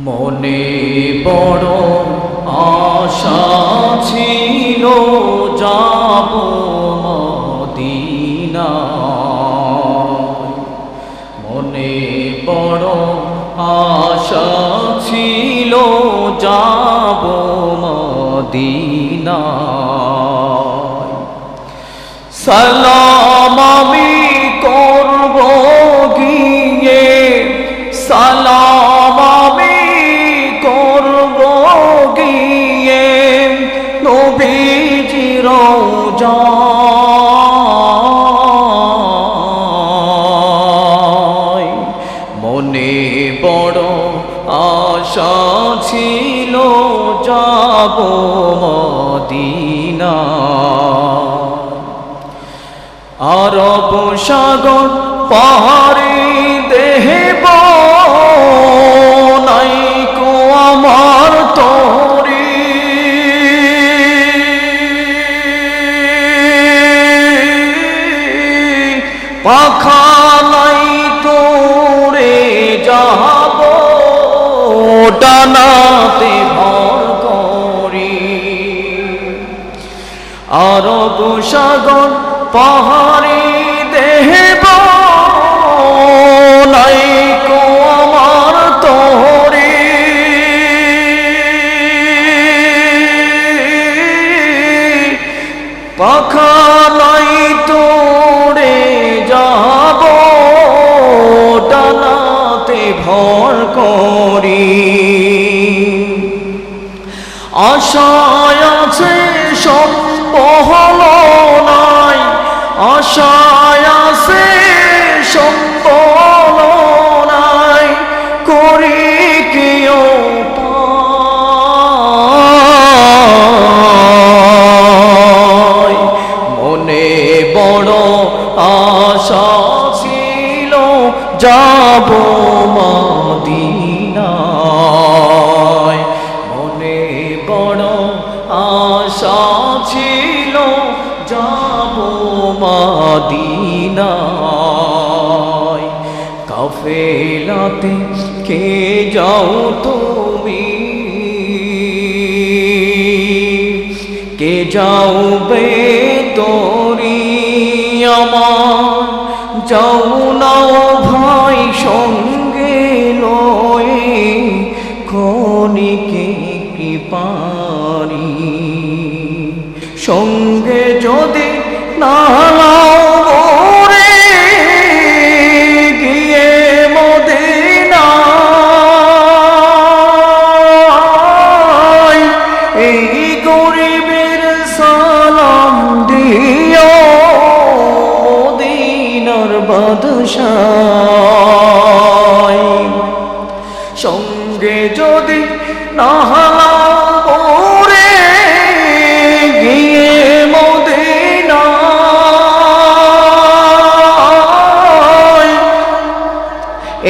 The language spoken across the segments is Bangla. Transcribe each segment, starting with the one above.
মনে বড় আশা ছিল যাব মদিনায়। মনে বড় আশা ছিল যাব মদিনায়। সালাম আমি করব গিয়ে, সালাম আমি করব গিয়ে নবীজির রওজায়। মনে বড় আশা ছিল যাব মদিনায়। আরব সাগর পাহাড়ি দেব নাইকো আমার তরি, পাখা নাই তোরে যাব ডানাতে ভর করি। আরব সাগর পাহাড়ি দেব নাইকো আমার তরি, পাখা নাই তোরে যাব ডানাতে ভর করি। আশায় আছে সব হলো নাই, আশায় আছে সম্পন্ন নাই, করি কেউ পায়। মনে বড় আশা ছিল যাব মদিনায়। মনে বড় আশা ছিল যাব মদিনায়। কাফেলাতে কে যাও তুমি, কে যাওবে তোরি আমার, যাও নাও ভাই সঙ্গে লয়ে ক্ষণিকে কি পারি। সঙ্গে যদি না রে গিয়ে মদিনায়, এই গরিবের সালাম দিও মদিনার বাদশায়। সঙ্গে যদি না রে গিয়ে মদিনায়,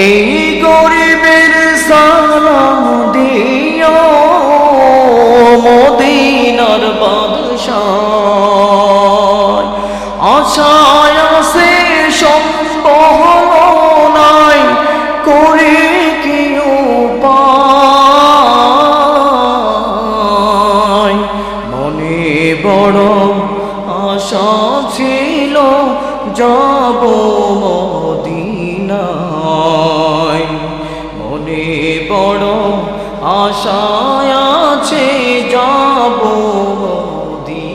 এই গরিবের সালাম দিও মদিনার বাদশায়। আশায় আছে সম্পন্ন নাই, করে কি উপায়। মনে বড় আশা ছিল যাব মদিনায়। মনে বড় আশা আছে যাব মদিনায়।